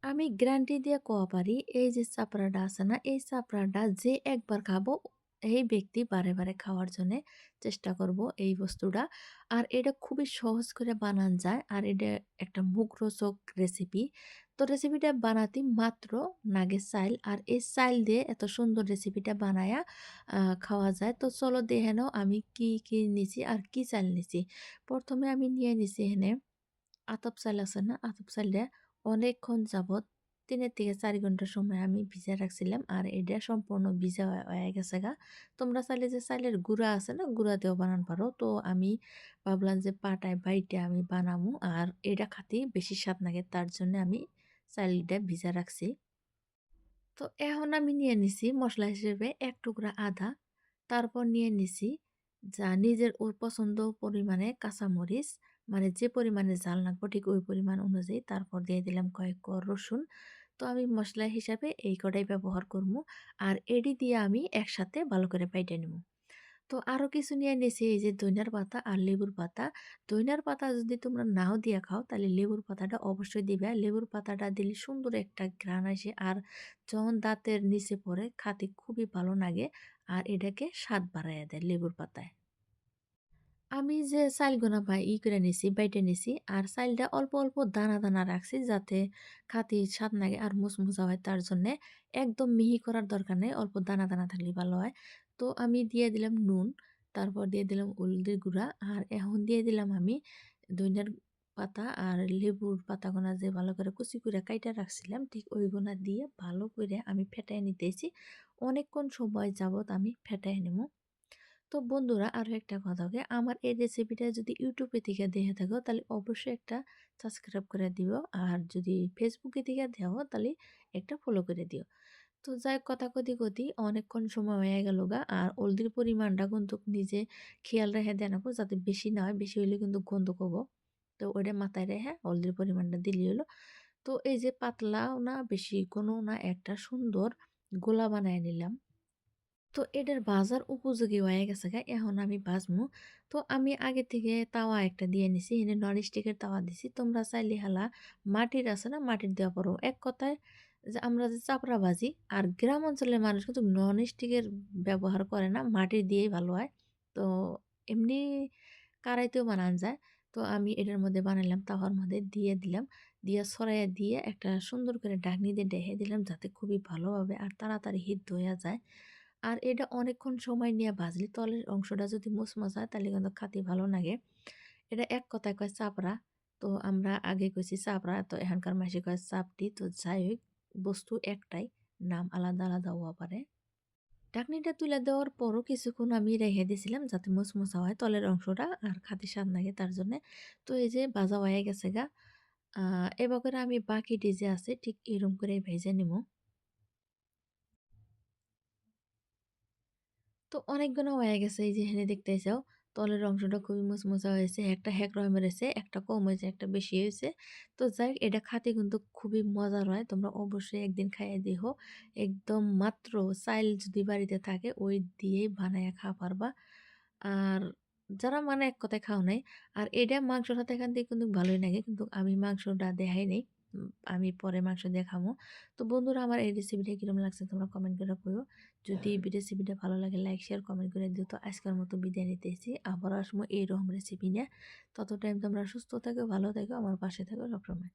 আমি গ্যারান্টি দিয়ে কওয়া পারি এই যে চাপড়াটা আছে না, এই চাপড়াটা যে একবার খাবো এই ব্যক্তি বারে, বারে খাওয়ার জন্যে চেষ্টা করব এই বস্তুটা। আর এটা খুবই সহজ করে বানান যায়। আর এটা একটা মুখরোচক রেসিপি। তো রেসিপিটা বানাতে মাত্র নাগে চাইল। আর এই চাইল দিয়ে এত সুন্দর রেসিপিটা বানায়া খাওয়া যায়। তো চলো দেখে নাও আমি কি নিছি আর কি চাইল নিছি। ১ম এ আমি নিয়ে নিছি এখানে আতপ চাল আছে না? আতপ চালটা অনেকক্ষণ যাবৎ ৩ থেকে ৪ ঘন্টা সময় আমি ভিজায় রাখছিলাম। আর এটা সম্পূর্ণ ভিজা হয়ে গেছে গা। তোমরা চাইলে যে চাইলের গুঁড়া আছে না? গুঁড়া দিয়েও বানান পারো। তো আমি ভাবলাম যে পাটায় বাইটে আমি বানামু। আর এটা খাতে বেশি স্বাদ লাগে। তার জন্য আমি চাইলটা ভিজা রাখছি। তো এখন আমি নিয়ে নিছি মসলা হিসেবে ১ টুকরা আদা। তারপর নিয়ে নিছি যা নিজের ওর পছন্দ পরিমাণে কাঁচামরিচ, মানে যে পরিমাণে ঝাল লাগবে ঠিক ওই পরিমাণ অনুযায়ী। তারপর দিয়ে দিলাম কয়েক কোয়া রসুন। তো আমি মসলা হিসাবে এই কটাই ব্যবহার করবো। আর এডি দিয়ে আমি একসাথে ভালো করে বাইটে নিবো। তো আরো কিছু নিয়ে নিছি এই যে ধইনার পাতা আর লেবুর পাতা। ধইনার পাতা যদি তোমরা নাও দিয়া খাও তাহলে লেবুর পাতাটা অবশ্যই দিবা। লেবুর পাতাটা দিলে সুন্দর একটা ঘ্রাণ আসে আর যখন দাঁতের নিচে পড়ে খাতে খুবই ভালো লাগে। আর এটাকে স্বাদ বাড়াইয়া দেয় লেবুর পাতায়। আমি যে চাইলগুনা করে নিছি, বাইটে নিছি। আর চাইলটা অল্প, অল্প দানা, দানা রাখছি যাতে খাতি স্বাদ লাগে আর মুচমুচা হয় তার জন্যে। একদম মিহি করার দরকার নেই, অল্প দানা, দানা থাকলেই ভালো হয়। তো আমি দিয়ে দিলাম নুন, তারপর দিয়ে দিলাম হলদির গুঁড়া আর এখন দিয়ে দিলাম আমি ধইনার পাতা আর লেবুর পাতাগুনা যে ভালো করে কুচি কইরা কাইটা রাখছিলাম ঠিক ওইগুনা দিয়ে ভালো কইরা আমি ফেটায় নিতেছি। অনেকক্ষণ সময় যাবৎ আমি ফেটায় নিমু। তো বন্ধুরা আরো একটা কথা আমার এই রেসিপিটা যদি ইউটিউবে থেকে দেখে থাকো তাহলে অবশ্যই একটা সাবস্ক্রাইব করে দিও। আর যদি ফেসবুকে থেকে দেখো তাহলে একটা ফলো করে দিও। তো যাই হোক কথা কতি অনেকক্ষণ সময় হয়ে গেল গা। আর হলদির পরিমাণটা কিন্তু নিজে খেয়াল রেখে দেন যাতে বেশি না হয়, বেশি হইলে কিন্তু গন্ধ কব। তো ওইটা মাথায় রেখে হলদির পরিমাণটা দিলে হলো। তো এই যে পাতলাও না বেশি কোনো না একটা সুন্দর গোলা বানায় নিলাম। তো এটার ভাজার উপযোগী হয়ে গেছে গা। এখন আমি ভাজমু। তো আমি আগে থেকে তাওয়া একটা দিয়ে নিছি। এনে ননস্টিকের তাওয়া দিছি। তোমরা চাইলে হালা মাটির আছে না? মাটির দেওয়া পারো। এক কথায় যে আমরা যে চাপড়া ভাজি আর গ্রাম অঞ্চলের মানুষ কিন্তু ননস্টিকের ব্যবহার করে না। মাটির দিয়েই ভালো হয়। তো এমনি কড়াইতেও বানান যায়। তো আমি এটার মধ্যে বানাইলাম তাওয়ার মধ্যে দিয়ে দিলাম। দিয়া ছড়াইয়া দিয়ে একটা সুন্দর করে ঢাকনি দিয়ে ঢেকে দিলাম যাতে খুবই ভালোভাবে আর তাড়াতাড়ি সিদ্ধ হইয়া যায়। আর এটা অনেকক্ষণ সময় নিয়ে ভাজলে তলের অংশটা যদি মুচমুচ হয় তাহলে কিন্তু খাতে ভালো লাগে। এটা এক কথায় কয় চাপড়া। তো আমরা আগে কইছি চাপড়া, তো এখানকার মাইসে কয় চাপটি। তো যাই হোক বস্তু একটাই, নাম আলাদা আলাদা হওয়া পারে। ঢাকনিটা তুলে দেওয়ার পরও কিছুক্ষণ আমি রেখে দিয়েছিলাম যাতে মুচমুচা হয় তলের অংশটা আর খাতে স্বাদ লাগে তার জন্যে। তো এই যে ভাজা হয়ে গেছে গা। এবার করে আমি বাকি ডিজে আছে ঠিক এরকম করে ভেজে নিবো। তো অনেকগুলো হয়ে গেছে এই যে এখানে দেখতেইছাও। তলের অংশটা খুবই মুচমুচা হয়েছে। একটা হেকড়ায় মেরেছে, একটা কম হয়েছে, একটা বেশি হয়েছে। তো যাই হোক এটা খাতে কিন্তু খুবই মজার হয়। তোমরা অবশ্যই একদিন খাইয়ে দেখো। একদম মাত্র চাইল যদি বাড়িতে থাকে ওই দিয়েই বানাইয়া খাওয়া পারবা। আর যারা মানে এক কথায় খাও নাই। আর এটা মাংসর সাথে এখান থেকে কিন্তু ভালোই লাগে। কিন্তু আমি মাংসটা দেখাই নাই। আমি পরে মাংস দিয়ে খামু। তো বন্ধুরা আমার এই রেসিপিটা কিরকম লাগছে তোমরা কমেন্ট করে কইও। যদি রেসিপিটা ভালো লাগে লাইক শেয়ার কমেন্ট করে দিও। তো আজকের মতো বিদায় নিতেছি। আবার আসবো এইরকম রেসিপি নিয়ে। তত টাইম তোমরা সুস্থ থাকো, ভালো থাকো, আমার পাশে থাকো সবসময়।